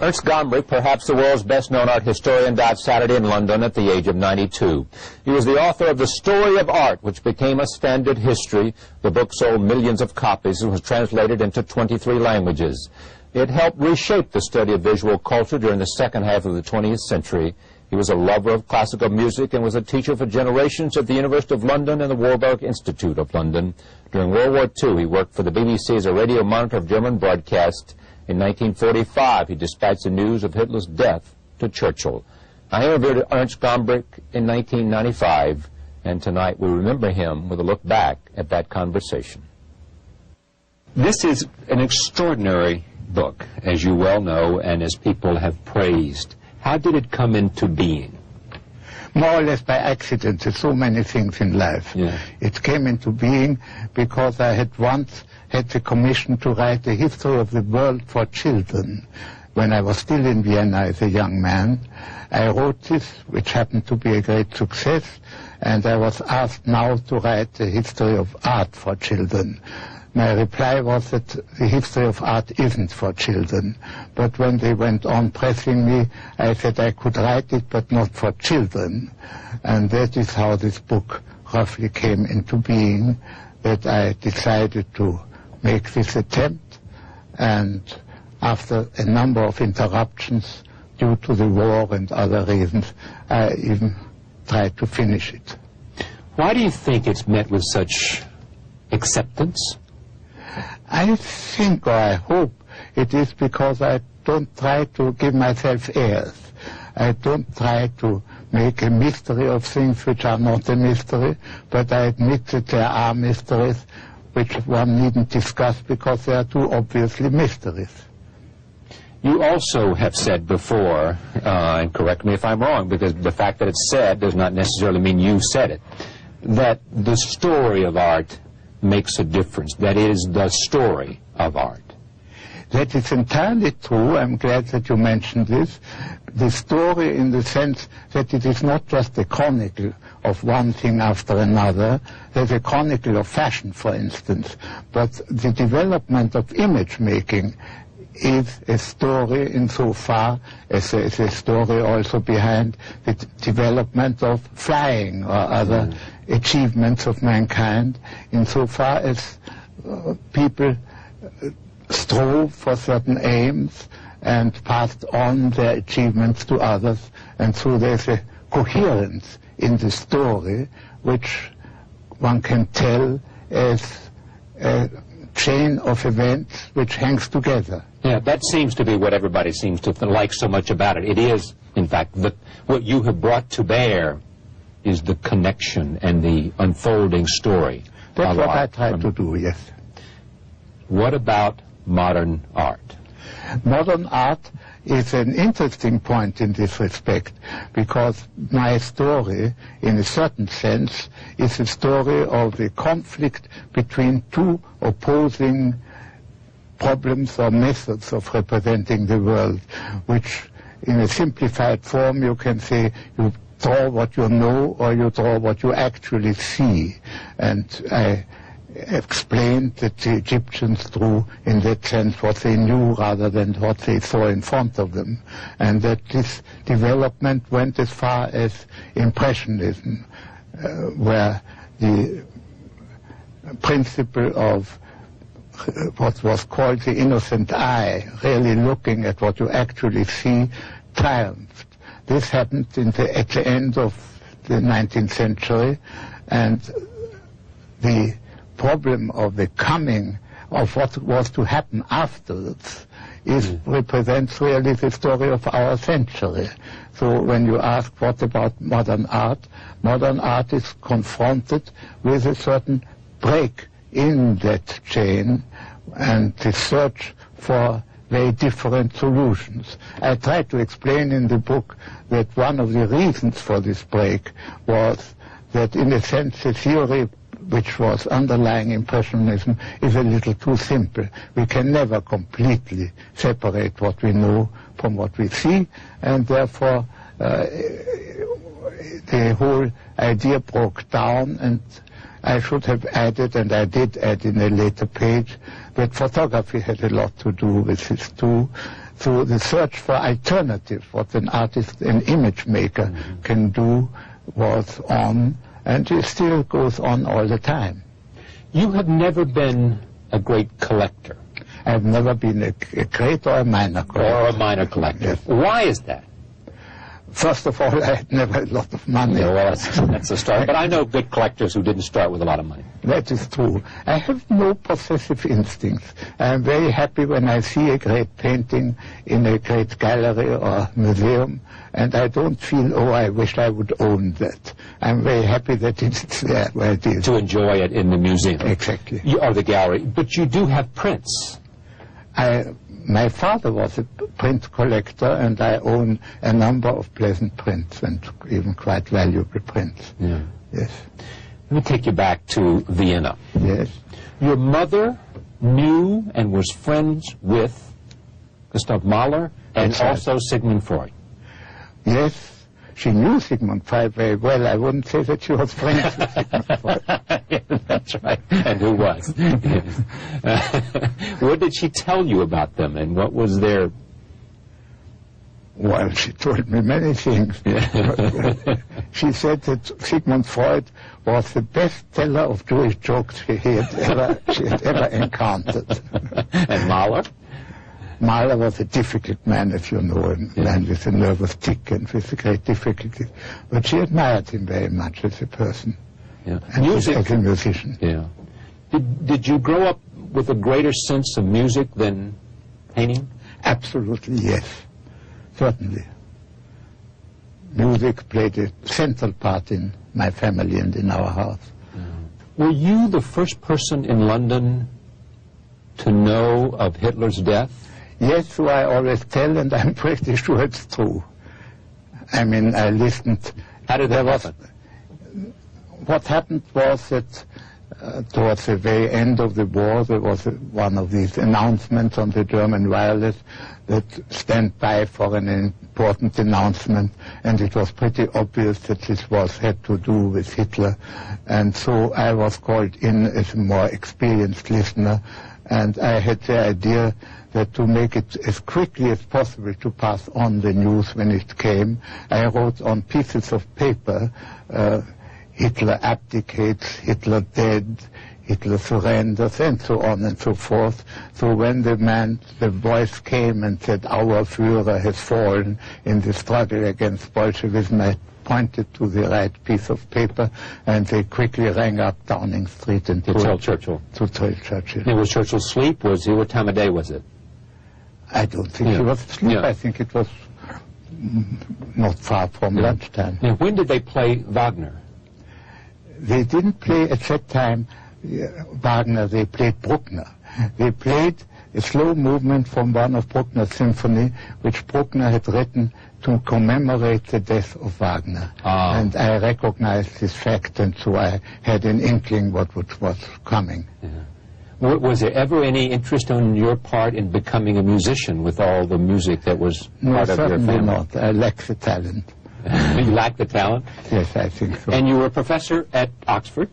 Ernst Gombrich, perhaps the world's best-known art historian, died Saturday in London at the age of 92. He was the author of The Story of Art, which became a standard history. The book sold millions of copies and was translated into 23 languages. It helped reshape the study of visual culture during the second half of the 20th century. He was a lover of classical music and was a teacher for generations at the University of London and the Warburg Institute of London. During World War II, he worked for the BBC as a radio monitor of German broadcasts. In 1945, he dispatched the news of Hitler's death to Churchill. I interviewed Ernst Gombrich in 1995, and tonight we remember him with a look back at that conversation. This is an extraordinary book, as you well know, and as people have praised. How did it come into being? More or less by accident. There's so many things in life. Yeah. It came into being because I had once had the commission to write the history of the world for children. When I was still in Vienna as a young man, I wrote this, which happened to be a great success, and I was asked now to write the history of art for children. My reply was that the history of art isn't for children. But when they went on pressing me, I said I could write it, but not for children. And that is how this book roughly came into being, that I decided to make this attempt. And after a number of interruptions due to the war and other reasons, I even tried to finish it. Why do you think it's met with such acceptance? I think, or I hope, it is because I don't try to give myself airs. I don't try to make a mystery of things which are not a mystery, but I admit that there are mysteries which one needn't discuss because they are too obviously mysteries. You also have said before, and correct me if I'm wrong, because the fact that it's said does not necessarily mean you said it, that the story of art makes a difference. That is the story of art. That is entirely true. I'm glad that you mentioned this. The story in the sense that it is not just a chronicle of one thing after another. There's a chronicle of fashion, for instance. But the development of image making is a story insofar as there is a story also behind the development of flying or other achievements of mankind, insofar as people strove for certain aims and passed on their achievements to others, and so there's a coherence in the story which one can tell as a chain of events which hangs together. Yeah, that seems to be what everybody seems to like so much about it. It is, in fact, what you have brought to bear is the connection and the unfolding story. That's what I try to do, yes. What about modern art? Modern art is an interesting point in this respect, because my story, in a certain sense, is a story of the conflict between two opposing problems or methods of representing the world, which in a simplified form you can say you draw what you know or you draw what you actually see. And I explained that the Egyptians drew in that sense what they knew rather than what they saw in front of them, and that this development went as far as Impressionism, where the principle of what was called the innocent eye, really looking at what you actually see, triumphed. This happened at the end of the 19th century, and the problem of the coming of what was to happen afterwards represents really the story of our century. So when you ask what about modern art is confronted with a certain break in that chain and the search for very different solutions. I try to explain in the book that one of the reasons for this break was that, in a sense, the theory which was underlying Impressionism is a little too simple. We can never completely separate what we know from what we see, and therefore the whole idea broke down, and I should have added, and I did add in a later page, that photography had a lot to do with this too. So the search for alternative, what an artist, an image maker can do, was on, and it still goes on all the time. You have never been a great collector. I've never been a great or a minor collector. Or a minor collector. Yes. Why is that? First of all, I had never a lot of money. Yeah, well, that's a start. But I know good collectors who didn't start with a lot of money. That is true. I have no possessive instincts. I am very happy when I see a great painting in a great gallery or museum, and I don't feel, oh, I wish I would own that. I'm very happy that it's there where it is. To enjoy it in the museum. Exactly. Or the gallery. But you do have prints. My father was a print collector, and I own a number of pleasant prints, and even quite valuable prints. Yeah. Yes. Let me take you back to Vienna. Yes. Your mother knew and was friends with Gustav Mahler and also Sigmund Freud. Yes. She knew Sigmund Freud very well. I wouldn't say that she was friends with Sigmund Freud. That's right. And who was? What did she tell you about them, and what was their... Well, she told me many things. She said that Sigmund Freud was the best teller of Jewish jokes she had ever encountered. And Mahler? Mahler was a difficult man, as you know, a man with a nervous tic and with a great difficulty. But she admired him very much as a person. Yeah. And music, as a musician. Yeah. Did you grow up with a greater sense of music than painting? Absolutely, yes. Certainly. Music played a central part in my family and in our house. Were you the first person in London to know of Hitler's death? Yes, so I always tell, and I'm pretty sure it's true. I mean, I listened. How did that happen? What happened was that towards the very end of the war, there was one of these announcements on the German wireless that stand by for an important announcement, and it was pretty obvious that this had to do with Hitler. And so I was called in as a more experienced listener, and I had the idea that to make it as quickly as possible to pass on the news when it came, I wrote on pieces of paper, Hitler abdicates, Hitler dead, Hitler surrenders, and so on and so forth. So when the voice came and said, our Führer has fallen in the struggle against Bolshevism, I pointed to the right piece of paper, and they quickly rang up Downing Street and to tell Churchill. To tell Churchill. And was Churchill asleep? What time of day was it? I don't think he was asleep. I think it was not far from lunchtime. Now, when did they play Wagner? They didn't play at that time Wagner, they played Bruckner. They played a slow movement from one of Bruckner's symphony, which Bruckner had written to commemorate the death of Wagner. And I recognized this fact, and so I had an inkling what was coming. Yeah. Was there ever any interest on your part in becoming a musician with all the music that was part of your family? No, certainly not. I lack the talent. You lack the talent? Yes, I think so. And you were a professor at Oxford?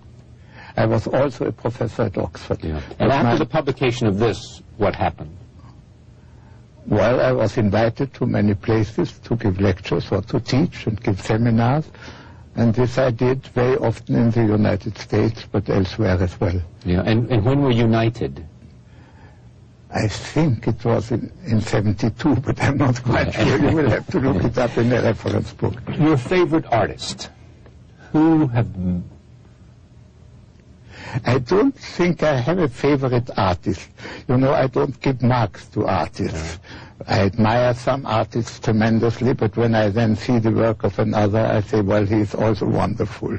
I was also a professor at Oxford. Yeah. And after the publication of this, what happened? Well, I was invited to many places to give lectures or to teach and give seminars. And this I did very often in the United States, but elsewhere as well. Yeah. And when were you knighted? I think it was in 72, but I'm not quite sure. You will have to look it up in the reference book. Your favorite artist? Who have... I don't think I have a favorite artist. You know, I don't give marks to artists. I admire some artists tremendously, but when I then see the work of another, I say, well, he is also wonderful.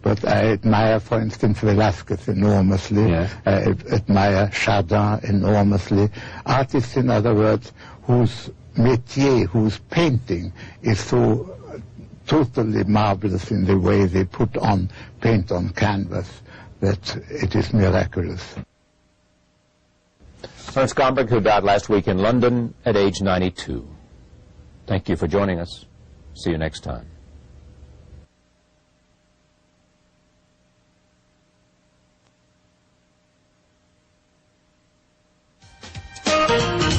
But I admire, for instance, Velázquez enormously. Yeah. I admire Chardin enormously. Artists, in other words, whose métier, whose painting is so totally marvelous in the way they put on paint on canvas that it is miraculous. Ernst Gombrich, who died last week in London at age 92. Thank you for joining us. See you next time.